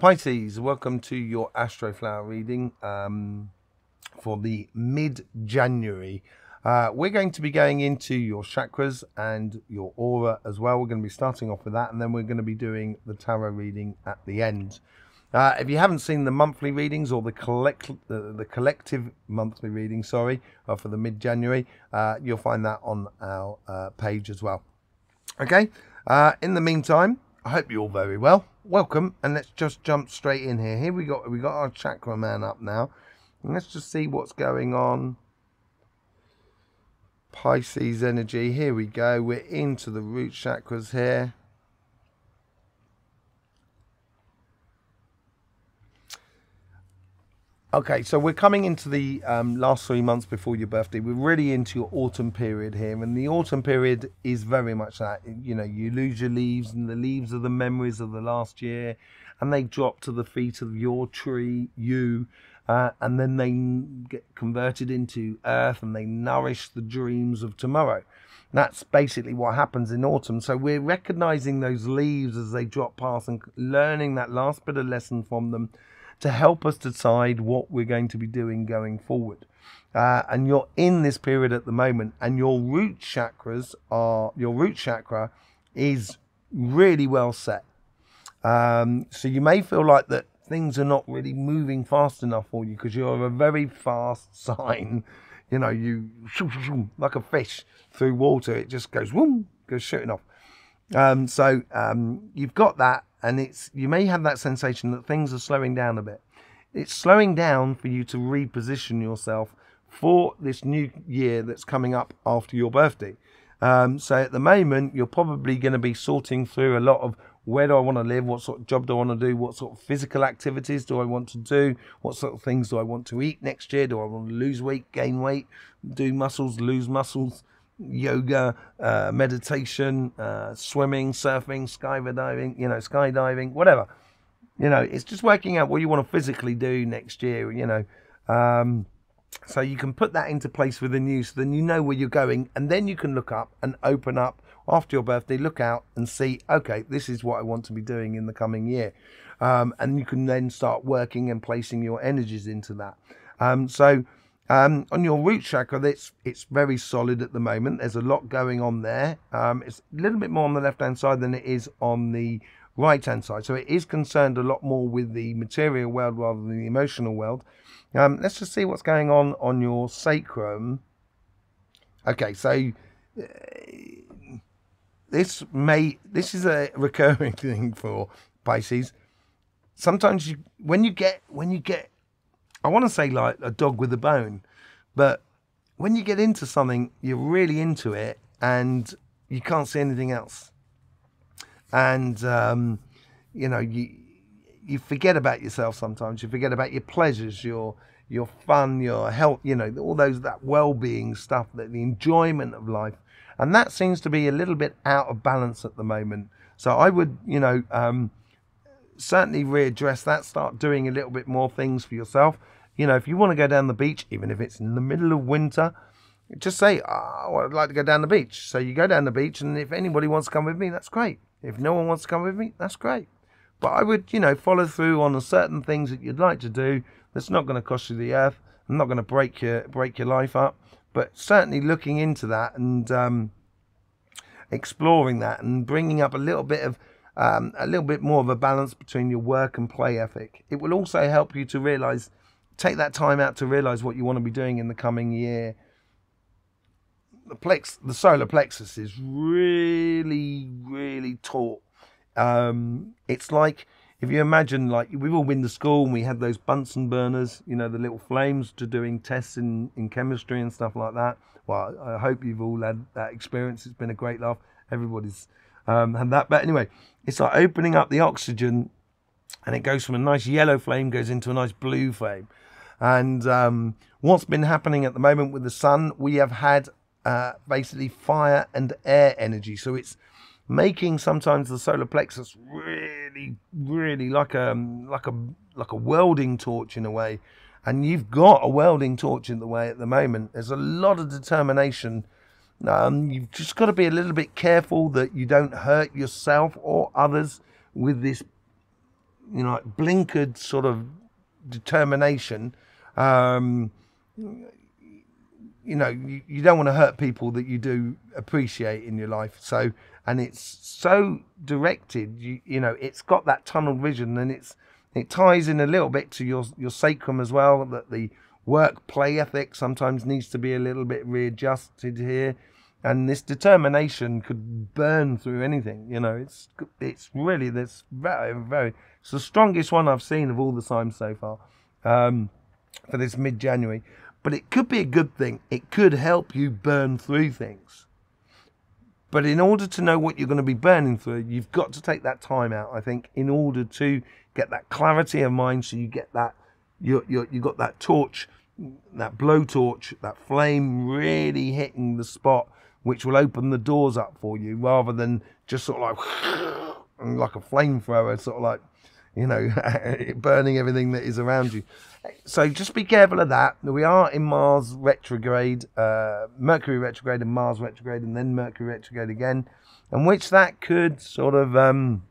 Pisces, welcome to your Astroflower reading for the mid-January. We're going to be going into your chakras and your aura as well. We're going to be starting off with that, and then we're going to be doing the tarot reading at the end. If you haven't seen the monthly readings or the collective monthly reading, for the mid-January, you'll find that on our page as well. Okay, in the meantime, I hope you're all very well. Welcome, and let's just jump straight in here. Here we got our chakra man up now, and let's just see what's going on. Pisces energy. Here we go. We're into the root chakras here. Okay, so we're coming into the last 3 months before your birthday. We're really into your autumn period here, and the autumn period is very much that. You know, you lose your leaves, and the leaves are the memories of the last year, and they drop to the feet of your tree, and then they get converted into earth, and they nourish the dreams of tomorrow. That's basically what happens in autumn. So we're recognizing those leaves as they drop past and learning that last bit of lesson from them, to help us decide what we're going to be doing going forward. And you're in this period at the moment, and your root chakra is really well set. So you may feel like that things are not really moving fast enough for you, because you're a very fast sign. You know, you like a fish through water, it just goes whoom, goes shooting off. You've got that, and you may have that sensation that things are slowing down a bit. It's slowing down for you to reposition yourself for this new year that's coming up after your birthday. So at the moment, you're probably going to be sorting through a lot of, where do I want to live? What sort of job do I want to do? What sort of physical activities do I want to do? What sort of things do I want to eat next year? Do I want to lose weight, gain weight, do muscles, lose muscles? Yoga, meditation, swimming, surfing, skydiving, whatever. It's just working out what you want to physically do next year, so you can put that into place within you, so then you know where you're going, and then you can look up and open up after your birthday, look out and see, okay, this is what I want to be doing in the coming year. And you can then start working and placing your energies into that. On your root chakra, it's very solid at the moment. There's a lot going on there. It's a little bit more on the left-hand side than it is on the right-hand side. So it is concerned a lot more with the material world rather than the emotional world. Let's just see what's going on your sacrum. Okay, so this is a recurring thing for Pisces. Sometimes when you get I want to say like a dog with a bone, but when you get into something, you're really into it, and you can't see anything else. And, you forget about yourself sometimes. You forget about your pleasures, your fun, your health, all that well-being stuff, the enjoyment of life. And that seems to be a little bit out of balance at the moment. So I would, certainly readdress that, start doing a little bit more things for yourself. If you want to go down the beach, even if it's in the middle of winter, just say, oh, I'd like to go down the beach. So you go down the beach, and if anybody wants to come with me, that's great. If no one wants to come with me, that's great. But I would, follow through on the certain things that you'd like to do that's not going to cost you the earth. I'm not going to break your life up, but certainly looking into that and exploring that and bringing up a little bit more of a balance between your work and play ethic. It will also help you to take that time out to realize what you want to be doing in the coming year. The solar plexus is really, really taut. It's like, if you imagine, like, we've all been to school and we had those Bunsen burners, the little flames to doing tests in chemistry and stuff like that. Well, I hope you've all had that experience. It's been a great laugh. Everybody's had that. But anyway, it's like opening up the oxygen, and it goes from a nice yellow flame, goes into a nice blue flame. And what's been happening at the moment with the sun, we have had basically fire and air energy. So it's making sometimes the solar plexus really, really like a welding torch in a way. And you've got a welding torch in the way at the moment. There's a lot of determination. You've just got to be a little bit careful that you don't hurt yourself or others with this you know, like blinkered sort of determination. You know, you don't want to hurt people that you do appreciate in your life. So, and it's so directed, you know, it's got that tunnel vision, and it ties in a little bit to your sacrum as well, that the work play ethic sometimes needs to be a little bit readjusted here. And this determination could burn through anything, you know. It's really this very, it's the strongest one I've seen of all the signs so far, for this mid-January. But it could be a good thing. It could help you burn through things. But in order to know what you're going to be burning through, you've got to take that time out, I think, in order to get that clarity of mind. So you get that, you got that torch, that blowtorch, that flame really hitting the spot, which will open the doors up for you, rather than just sort of like a flamethrower, sort of like, you know, burning everything that is around you. So just be careful of that. We are in Mars retrograde, Mercury retrograde and Mars retrograde, and then Mercury retrograde again, and which that could sort of, I don't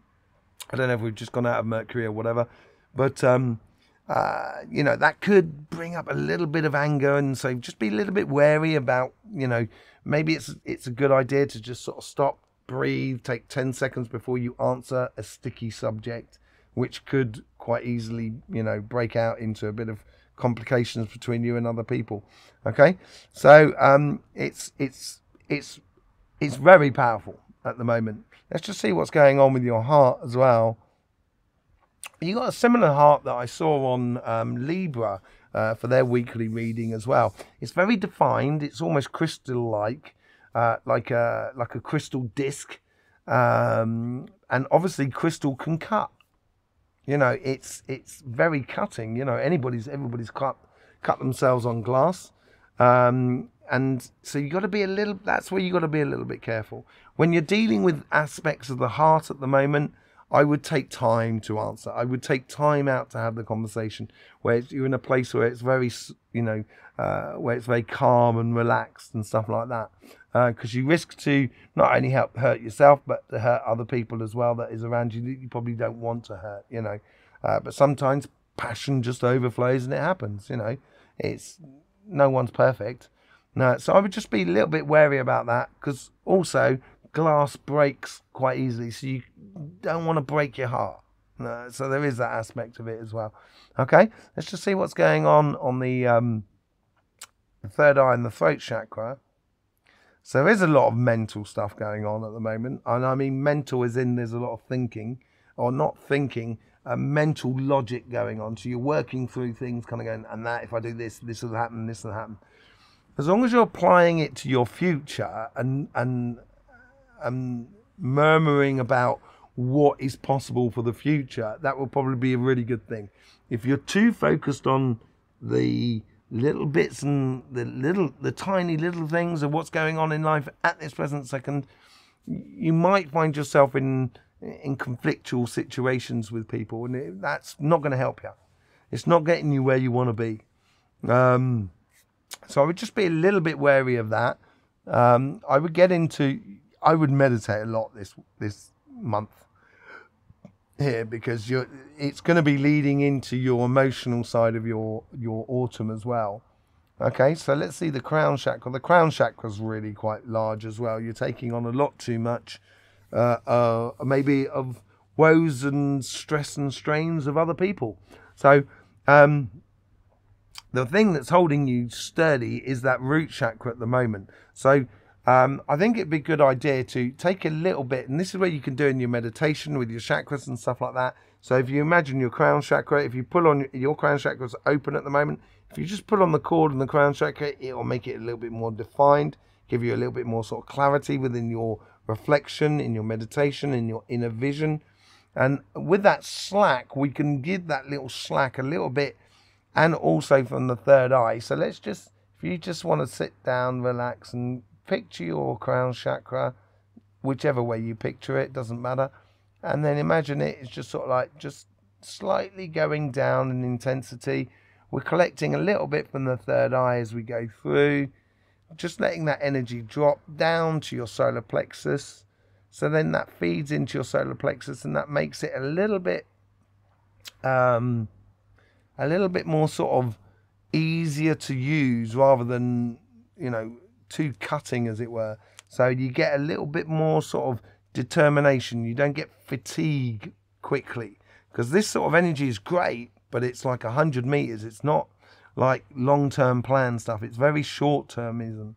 know if we've just gone out of Mercury or whatever, but, you know, that could bring up a little bit of anger. And so just be a little bit wary about, you know, maybe it's a good idea to just sort of stop, breathe, take 10 seconds before you answer a sticky subject, which could quite easily, you know, break out into a bit of complications between you and other people. Okay, so it's very powerful at the moment. Let's just see what's going on with your heart as well. You got a similar heart that I saw on Libra for their weekly reading as well. It's very defined. It's almost crystal-like, like a crystal disc, and obviously crystal can cut. You know, it's very cutting. You know, everybody's cut themselves on glass, and so you got to be a little. That's where you got to be a little bit careful when you're dealing with aspects of the heart at the moment. I would take time to answer. I would take time out to have the conversation where you're in a place where it's very, you know, where it's very calm and relaxed and stuff like that. Because you risk to not only hurt yourself, but to hurt other people as well that is around you that you probably don't want to hurt, you know. But sometimes passion just overflows and it happens, you know. No one's perfect. No, so I would just be a little bit wary about that, because also glass breaks quite easily, so you don't want to break your heart. So there is that aspect of it as well. Okay, let's just see what's going on the third eye and the throat chakra. So there is a lot of mental stuff going on at the moment, and I mean mental as in there's a lot of thinking, or not thinking, mental logic going on. So you're working through things, kind of going, and that if I do this, this will happen, this will happen. As long as you're applying it to your future and murmuring about what is possible for the future, that will probably be a really good thing. If you're too focused on the little bits and the tiny little things of what's going on in life at this present second, you might find yourself in conflictual situations with people, and that's not going to help you. It's not getting you where you want to be. So I would just be a little bit wary of that. I would meditate a lot this month here, because it's going to be leading into your emotional side of your autumn as well. Okay, so let's see the crown chakra. The crown chakra is really quite large as well. You're taking on a lot too much, maybe of woes and stress and strains of other people. So the thing that's holding you sturdy is that root chakra at the moment. So I think it'd be a good idea to take a little bit, and this is where you can do in your meditation with your chakras and stuff like that. So if you imagine your crown chakra, if you pull on your crown chakra is open at the moment, if you just pull on the cord and the crown chakra, it'll make it a little bit more defined, give you a little bit more sort of clarity within your reflection, in your meditation, in your inner vision. And with that slack, we can give that little slack a little bit, and also from the third eye. So let's just, if you just want to sit down, relax, and picture your crown chakra, whichever way you picture it, doesn't matter. And then imagine it's just sort of like just slightly going down in intensity. We're collecting a little bit from the third eye as we go through, just letting that energy drop down to your solar plexus. So then that feeds into your solar plexus, and that makes it a little bit a little bit more sort of easier to use rather than, you know, too cutting, as it were. So you get a little bit more sort of determination. You don't get fatigue quickly, because this sort of energy is great, but it's like 100 meters. It's not like long-term plan stuff. It's very short-termism,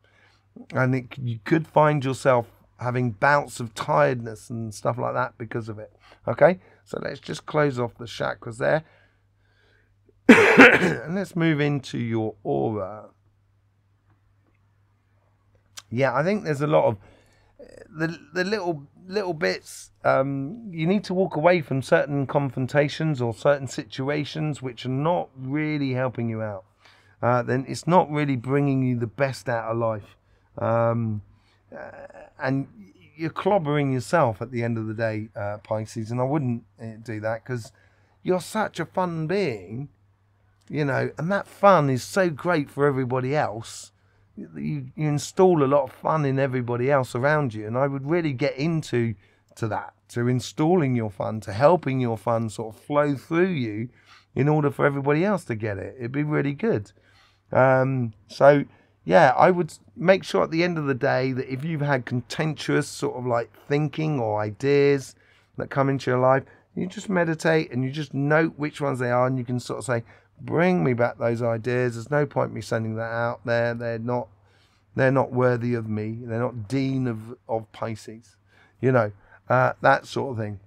and you could find yourself having bouts of tiredness and stuff like that because of it. Okay, so let's just close off the chakras there. And let's move into your aura. Yeah, I think there's a lot of the little bits. You need to walk away from certain confrontations or certain situations which are not really helping you out. Then it's not really bringing you the best out of life. And you're clobbering yourself at the end of the day, Pisces, and I wouldn't do that, because you're such a fun being, you know, and that fun is so great for everybody else. You install a lot of fun in everybody else around you, and I would really get into that, to installing your fun, to helping your fun sort of flow through you in order for everybody else to get it. It'd be really good. So yeah, I would make sure at the end of the day that if you've had contentious sort of like thinking or ideas that come into your life, you just meditate and you just note which ones they are, and you can sort of say, bring me back those ideas. There's no point me sending that out there. They're not worthy of me. They're not dean of Pisces, you know, that sort of thing.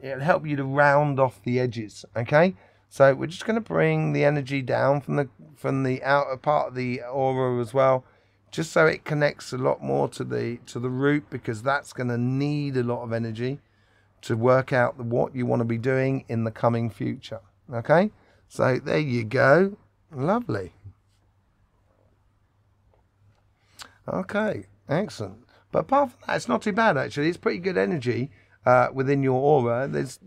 It'll help you to round off the edges. Okay, so we're just going to bring the energy down from the outer part of the aura as well, just so it connects a lot more to the root, because that's going to need a lot of energy to work out what you want to be doing in the coming future. Okay, so there you go. Lovely. Okay, excellent. But apart from that, it's not too bad actually. It's pretty good energy within your aura. There's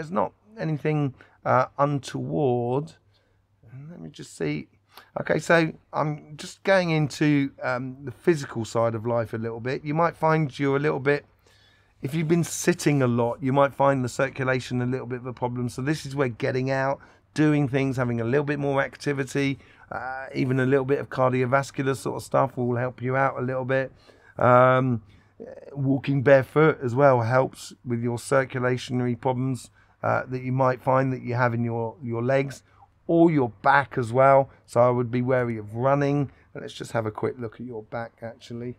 not anything untoward. Let me just see. Okay, so I'm just going into the physical side of life a little bit. You might find you're a little bit, if you've been sitting a lot, you might find the circulation a little bit of a problem. So this is where getting out, doing things, having a little bit more activity, even a little bit of cardiovascular sort of stuff will help you out a little bit. Walking barefoot as well helps with your circulatory problems that you might find that you have in your legs or your back as well. So I would be wary of running. Let's just have a quick look at your back actually.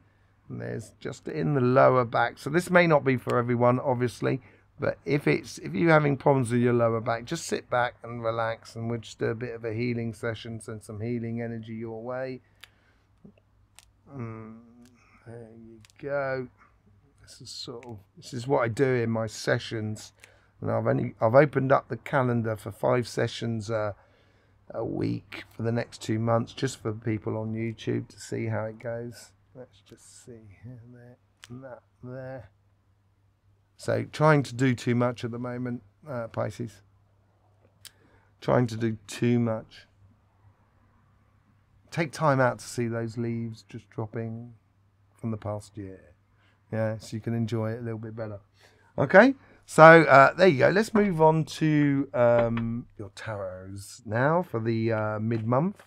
And there's just in the lower back. So this may not be for everyone, obviously, but if you're having problems with your lower back, just sit back and relax, and we'll just do a bit of a healing session, send some healing energy your way. There you go. This is what I do in my sessions, and I've opened up the calendar for 5 sessions a week for the next 2 months, just for people on YouTube to see how it goes. Let's just see here, there, and that there. So trying to do too much at the moment, Pisces. Trying to do too much. Take time out to see those leaves just dropping from the past year. Yeah, so you can enjoy it a little bit better. Okay, so there you go. Let's move on to your tarots now for the mid-month.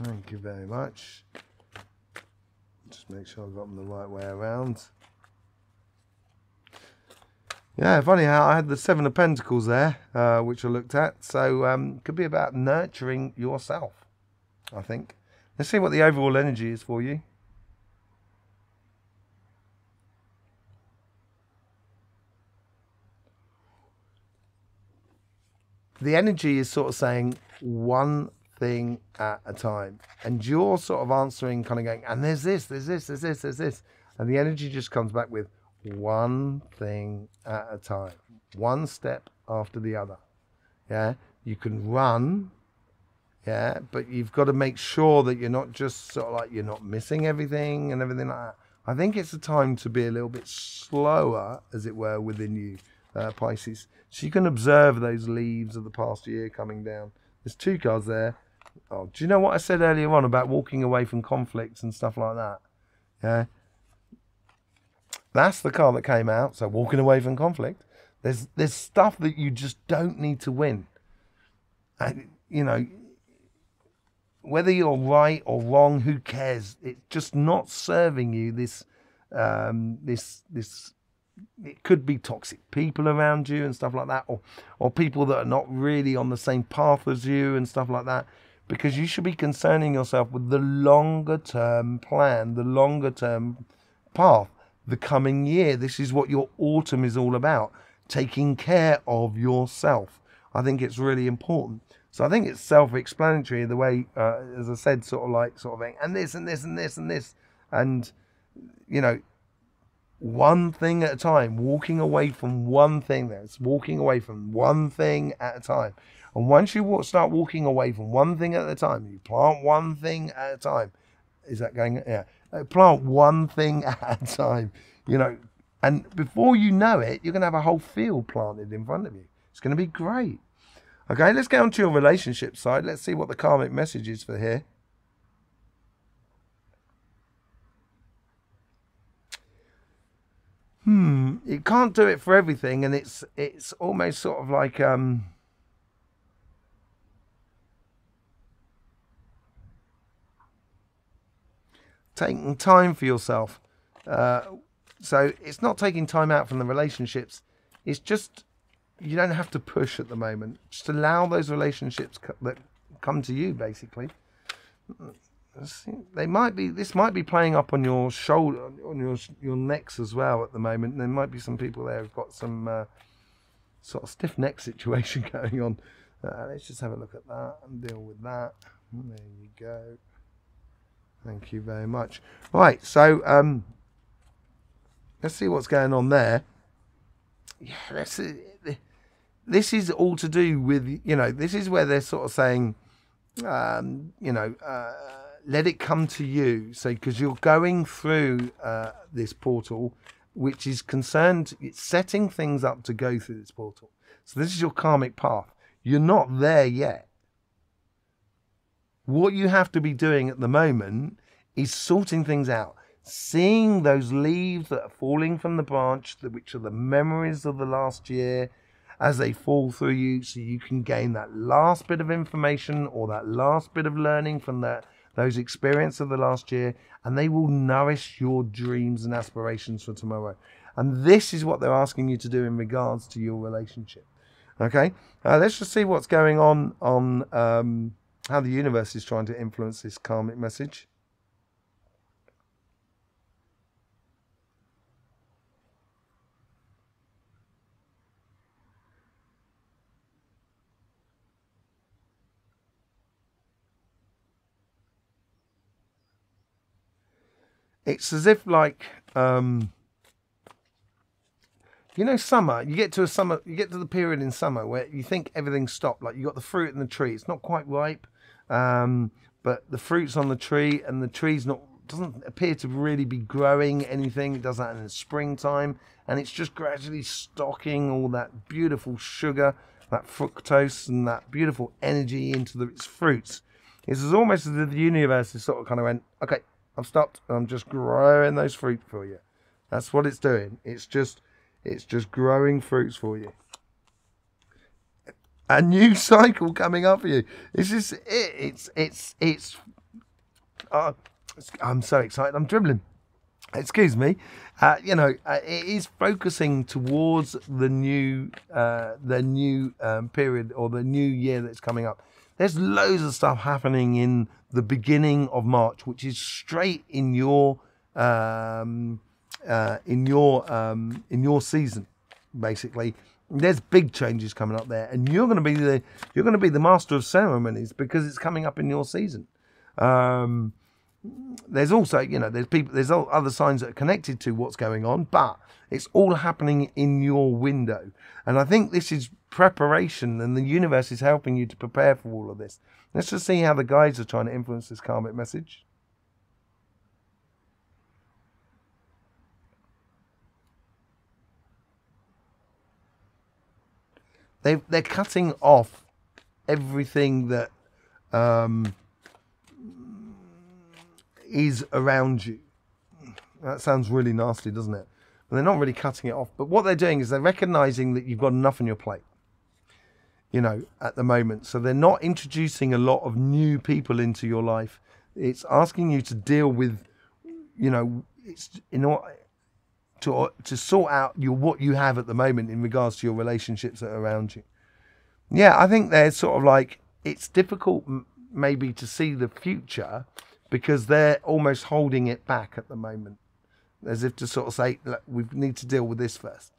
Thank you very much. Just make sure I've got them the right way around. Yeah, funny how I had the 7 of Pentacles there, which I looked at. So could be about nurturing yourself, I think. Let's see what the overall energy is for you. The energy is sort of saying one thing at a time, and you're sort of answering, kind of going, and there's this, there's this, there's this, there's this, and the energy just comes back with one thing at a time, one step after the other. Yeah, you can run, yeah, but you've got to make sure that you're not just sort of like, you're not missing everything and everything like that. I think it's a time to be a little bit slower, as it were, within you, Pisces. So you can observe those leaves of the past year coming down. There's 2 cards there. Oh, do you know what I said earlier on about walking away from conflicts and stuff like that? Yeah. That's the card that came out. So walking away from conflict. There's stuff that you just don't need to win. And, you know, whether you're right or wrong, who cares? It's just not serving you. This it could be toxic people around you and stuff like that, or people that are not really on the same path as you and stuff like that, because you should be concerning yourself with the longer term plan, the longer term path, the coming year. This is what your autumn is all about, taking care of yourself. I think it's really important. So I think it's self-explanatory the way, as I said, sort of thing, and this and this and this and this, and you know, one thing at a time, walking away from one thing. That's walking away from one thing at a time. And once you start walking away from one thing at a time, you plant one thing at a time. Is that going? Yeah. Plant one thing at a time. You know, and before you know it, you're going to have a whole field planted in front of you. It's going to be great. Okay, let's get on to your relationship side. Let's see what the karmic message is for here. It can't do it for everything, and it's almost sort of like taking time for yourself. So it's not taking time out from the relationships. It's just, you don't have to push at the moment. Just allow those relationships that come to you, basically. They might be. This might be playing up on your shoulder, on your necks as well at the moment. There might be some people there who've got some sort of stiff neck situation going on. Let's just have a look at that and deal with that. There you go. Thank you very much. Right, so let's see what's going on there. Yeah, let's see. This is all to do with, you know, this is where they're sort of saying, you know, let it come to you. So, because you're going through this portal, which is concerned, it's setting things up to go through this portal. So this is your karmic path. You're not there yet. What you have to be doing at the moment is sorting things out. Seeing those leaves that are falling from the branch, which are the memories of the last year, as they fall through you, so you can gain that last bit of information or that last bit of learning from those experiences of the last year, and they will nourish your dreams and aspirations for tomorrow. And this is what they're asking you to do in regards to your relationship. Okay, let's just see what's going on how the universe is trying to influence this karmic message. It's as if like, you know, summer, you get to the period in summer where you think everything's stopped. Like you got the fruit in the tree. It's not quite ripe, but the fruit's on the tree and the tree's doesn't appear to really be growing anything. It does that in the springtime, and it's just gradually stocking all that beautiful sugar, that fructose and that beautiful energy into its fruits. It's almost as if the universe is sort of kind of went, okay, I've stopped. I'm just growing those fruit for you. That's what it's doing. It's just growing fruits for you. A new cycle coming up for you. It's just I'm so excited. I'm dribbling. Excuse me. You know, it is focusing towards the new period or the new year that's coming up. There's loads of stuff happening in the beginning of March, which is straight in your season, basically. There's big changes coming up there, and you're going to be the master of ceremonies because it's coming up in your season. There's also, you know, there's other signs that are connected to what's going on, but it's all happening in your window. And I think this is preparation, and the universe is helping you to prepare for all of this. Let's just see how the guides are trying to influence this karmic message. They're cutting off everything that is around you. That sounds really nasty, doesn't it? And they're not really cutting it off. But what they're doing is they're recognizing that you've got enough on your plate, you know, at the moment. So they're not introducing a lot of new people into your life. It's asking you to deal with, you know, it's in order to sort out what you have at the moment in regards to your relationships that are around you. Yeah, I think they're sort of like, it's difficult maybe to see the future because they're almost holding it back at the moment, as if to sort of say, look, we need to deal with this first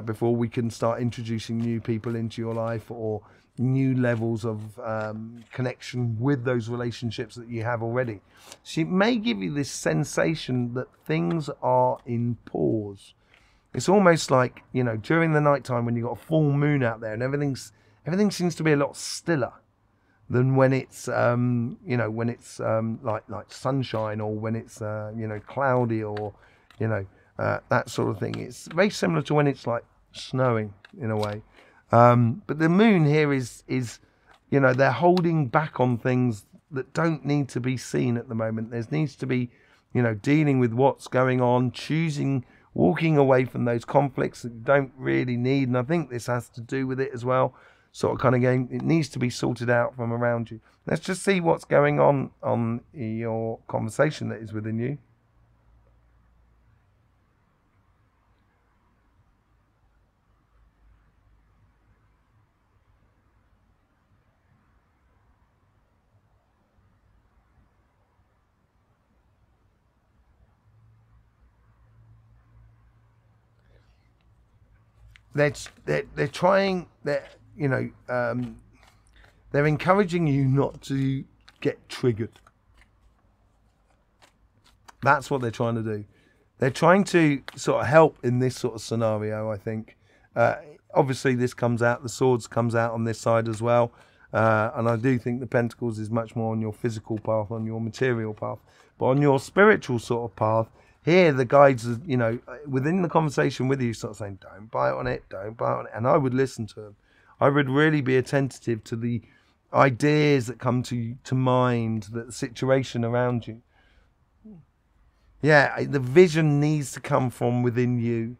before we can start introducing new people into your life or new levels of connection with those relationships that you have already. So it may give you this sensation that things are in pause. It's almost like, you know, during the nighttime when you've got a full moon out there and everything seems to be a lot stiller than when it's you know, when it's like sunshine, or when it's you know, cloudy, or you know, that sort of thing. It's very similar to when it's like snowing in a way. But the moon here is, you know, they're holding back on things that don't need to be seen at the moment. There needs to be, you know, dealing with what's going on, walking away from those conflicts that you don't really need. And I think this has to do with it as well. Sort of kind of game, it needs to be sorted out from around you. Let's just see what's going on your conversation that is within you. They're trying, you know, they're encouraging you not to get triggered. That's what they're trying to do. They're trying to sort of help in this sort of scenario, I think. Obviously, this comes out, the swords comes out on this side as well. And I do think the pentacles is much more on your physical path, on your material path. But on your spiritual sort of path, here the guides are, you know, within the conversation with you, sort of saying, don't bite on it, don't bite on it. And I would listen to them. I would really be attentive to the ideas that come to mind, the situation around you. Yeah, the vision needs to come from within you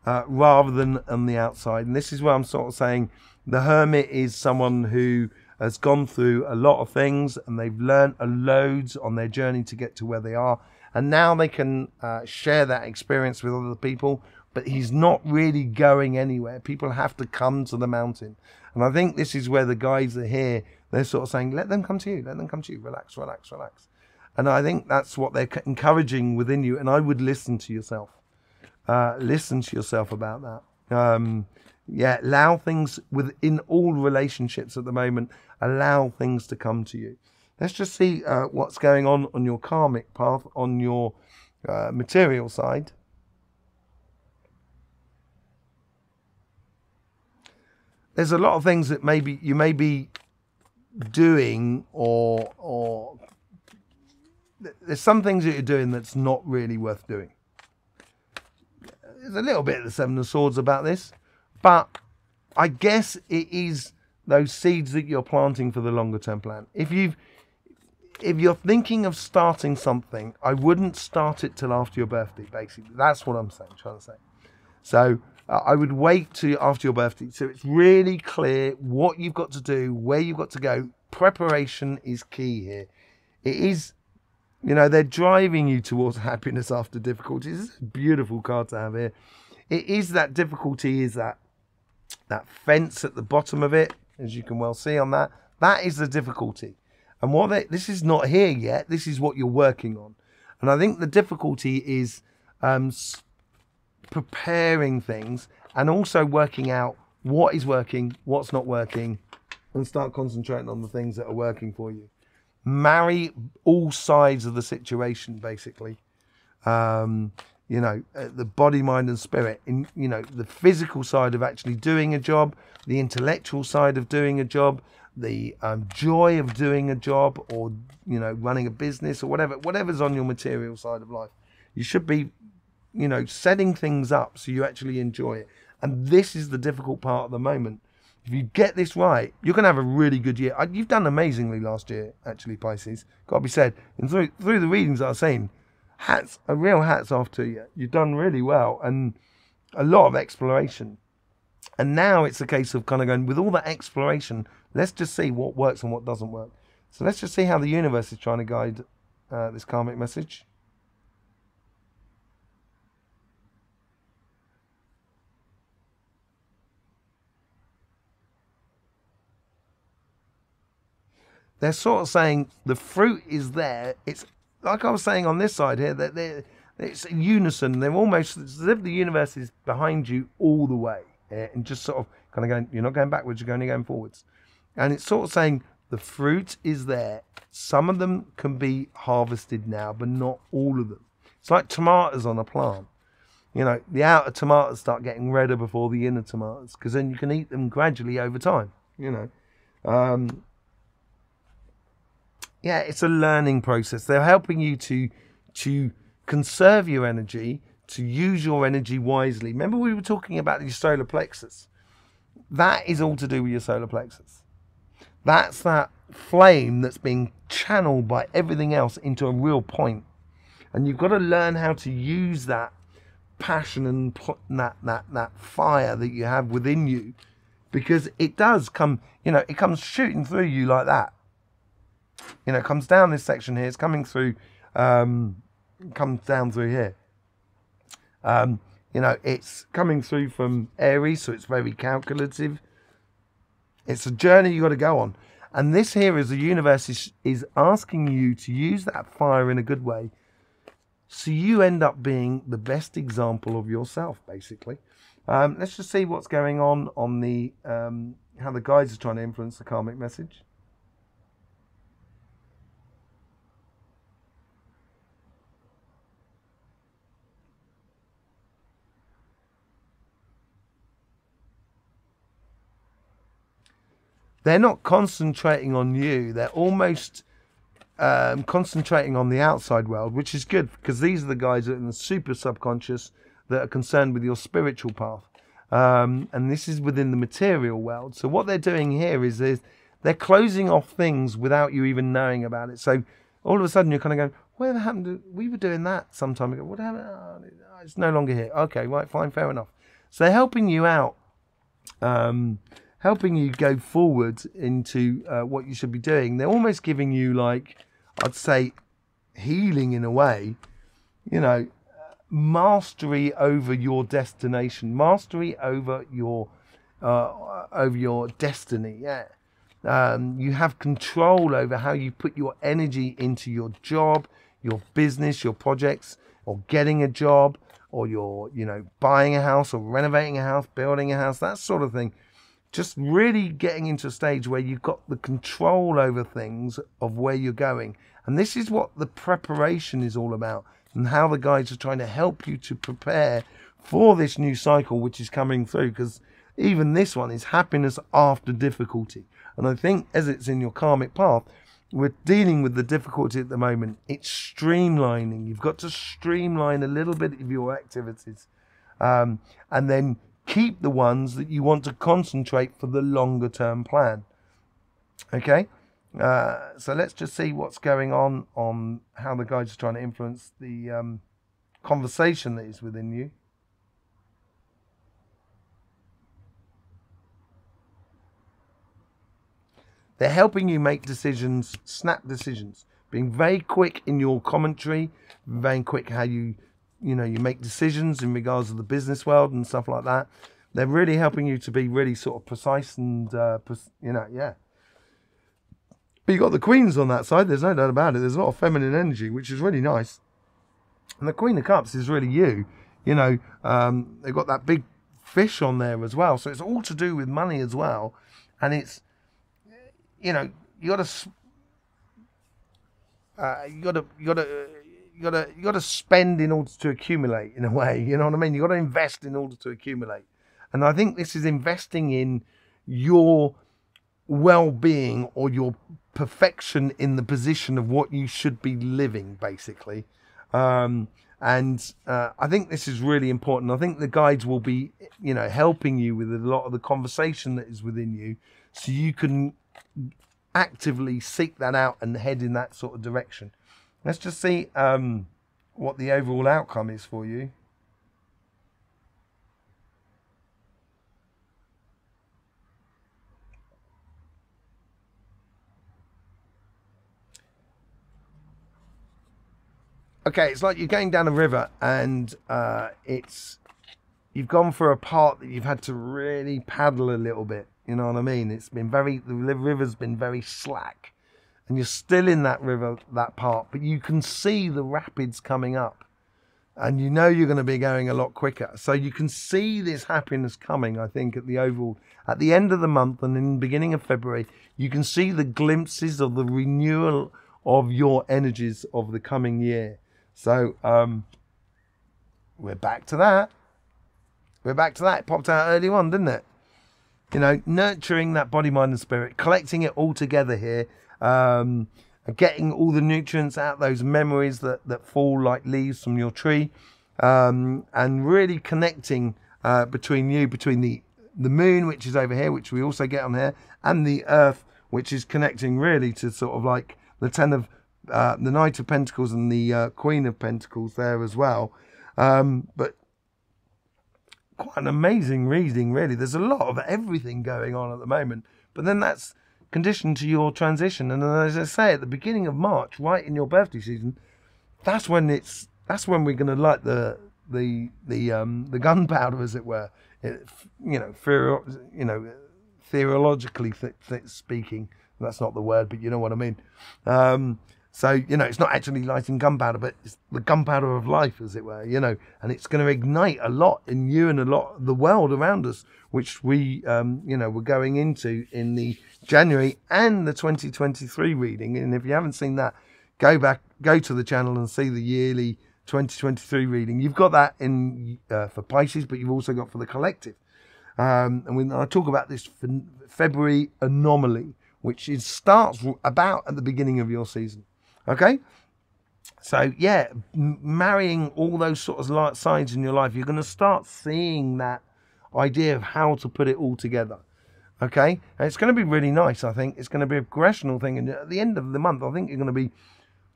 rather than on the outside. And this is where I'm sort of saying the hermit is someone who has gone through a lot of things and they've learned loads on their journey to get to where they are. And now they can share that experience with other people, but he's not really going anywhere. People have to come to the mountain. And I think this is where the guides are here. They're sort of saying, let them come to you, let them come to you, relax, relax, relax. And I think that's what they're encouraging within you. And I would listen to yourself. Listen to yourself about that. Yeah, allow things within all relationships at the moment. Allow things to come to you. Let's just see what's going on your karmic path, on your material side. There's a lot of things that maybe you may be doing, or there's some things that you're doing that's not really worth doing. There's a little bit of the Seven of Swords about this, but I guess it is those seeds that you're planting for the longer term plan. If you're thinking of starting something, I wouldn't start it till after your birthday, basically. That's what I'm saying, trying to say. So I would wait till after your birthday. So it's really clear what you've got to do, where you've got to go. Preparation is key here. It is, you know, they're driving you towards happiness after difficulties. This is a beautiful card to have here. It is that difficulty, is that fence at the bottom of it, as you can well see on that. That is the difficulty. And this is not here yet. This is what you're working on. And I think the difficulty is preparing things and also working out what is working, what's not working, and start concentrating on the things that are working for you. Marry all sides of the situation, basically. You know, the body, mind, and spirit. In, you know, the physical side of actually doing a job, the intellectual side of doing a job, the joy of doing a job, or, you know, running a business, or whatever's on your material side of life. You should be, you know, setting things up so you actually enjoy it. And this is the difficult part at the moment. If you get this right, you're going to have a really good year. You've done amazingly last year, actually, Pisces. Got to be said. And through the readings that I've seen, a real hats off to you. You've done really well, and a lot of exploration. And now it's a case of kind of going, with all that exploration, let's just see what works and what doesn't work. So let's just see how the universe is trying to guide this karmic message. They're sort of saying the fruit is there. It's like I was saying on this side here, that it's in unison. They're almost as if the universe is behind you all the way, and just sort of kind of going, you're not going backwards, you're only going forwards. And it's sort of saying the fruit is there. Some of them can be harvested now, but not all of them. It's like tomatoes on a plant. You know, the outer tomatoes start getting redder before the inner tomatoes, because then you can eat them gradually over time, you know. Yeah, it's a learning process. They're helping you to conserve your energy, to use your energy wisely. Remember we were talking about your solar plexus? That is all to do with your solar plexus. That's that flame that's being channeled by everything else into a real point. And you've got to learn how to use that passion and that fire that you have within you, because it does come, you know, it comes shooting through you like that. You know, it comes down this section here. It's coming through, comes down through here. You know, it's coming through from Aries, so it's very calculative. It's a journey you got to go on. And this here is the universe is asking you to use that fire in a good way, so you end up being the best example of yourself, basically. Let's just see what's going on the how the guides are trying to influence the karmic message. They're not concentrating on you. They're almost concentrating on the outside world, which is good, because these are the guys that are in the super subconscious that are concerned with your spiritual path. And this is within the material world. So what they're doing here is they're closing off things without you even knowing about it. So all of a sudden you're kind of going, whatever happened to, we were doing that some time ago. What happened? Oh, it's no longer here. Okay, right, fine, fair enough. So they're helping you out. Helping you go forward into what you should be doing. They're almost giving you, like, I'd say, healing in a way. You know, mastery over your destination, mastery over your destiny. Yeah, you have control over how you put your energy into your job, your business, your projects, or getting a job, or you're, you know, buying a house or renovating a house, building a house, that sort of thing. Just really getting into a stage where you've got the control over things of where you're going. And this is what the preparation is all about, and how the guides are trying to help you to prepare for this new cycle which is coming through, because even this one is happiness after difficulty. And I think as it's in your karmic path, we're dealing with the difficulty at the moment. It's streamlining. You've got to streamline a little bit of your activities, and then keep the ones that you want to concentrate for the longer term plan. Okay, so let's just see what's going on how the guides are trying to influence the conversation that is within you. They're helping you make decisions, snap decisions, being very quick in your commentary, very quick how you make decisions in regards to the business world and stuff like that. They're really helping you to be really sort of precise and, yeah. But you've got the queens on that side, there's no doubt about it. There's a lot of feminine energy, which is really nice. And the Queen of Cups is really you. You know, they've got that big fish on there as well. So it's all to do with money as well. And it's, you know, you got to spend in order to accumulate, in a way. You know what I mean? You got to invest in order to accumulate. And I think this is investing in your well-being, or your perfection in the position of what you should be living, basically. I think this is really important. I think the guides will be, you know, helping you with a lot of the conversation that is within you, so you can actively seek that out and head in that sort of direction. Let's just see what the overall outcome is for you. Okay, it's like you're going down a river and you've gone for a part that you've had to really paddle a little bit. You know what I mean? It's been the river's been very slack, and you're still in that river, that part, but you can see the rapids coming up, and you know you're going to be going a lot quicker. So you can see this happiness coming, I think, at the end of the month and in the beginning of February, you can see the glimpses of the renewal of your energies of the coming year. So we're back to that. We're back to that. It popped out early on, didn't it? You know, nurturing that body, mind and spirit, collecting it all together here, getting all the nutrients out, those memories that fall like leaves from your tree, and really connecting between the moon, which is over here, which we also get on here, and the earth, which is connecting really to sort of like the Knight of Pentacles and the Queen of Pentacles there as well. But quite an amazing reading, really. There's a lot of everything going on at the moment, but then that's conditioned to your transition. And as I say, at the beginning of March, right in your birthday season, that's when we're going to light the gunpowder, as it were. Theologically speaking, that's not the word, but you know what I mean. So, you know, it's not actually lighting gunpowder, but it's the gunpowder of life, as it were, you know, and it's going to ignite a lot in you and a lot of the world around us, which we, we're going into in the January and the 2023 reading. And if you haven't seen that, go to the channel and see the yearly 2023 reading. You've got that in for Pisces, but you've also got for the collective. And when I talk about this February anomaly, which starts about at the beginning of your season. Okay, so yeah, marrying all those sort of signs in your life, you're going to start seeing that idea of how to put it all together. Okay, and it's going to be really nice. I think it's going to be a progressional thing, and at the end of the month, I think you're going to be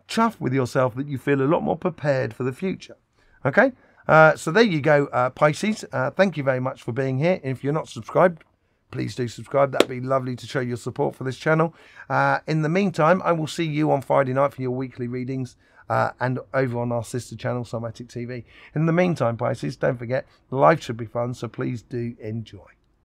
chuffed with yourself that you feel a lot more prepared for the future. Okay, so there you go, Pisces. Thank you very much for being here. If you're not subscribed, please do subscribe. That'd be lovely to show your support for this channel. In the meantime, I will see you on Friday night for your weekly readings and over on our sister channel, Somatic TV. In the meantime, Pisces, don't forget, life should be fun, so please do enjoy.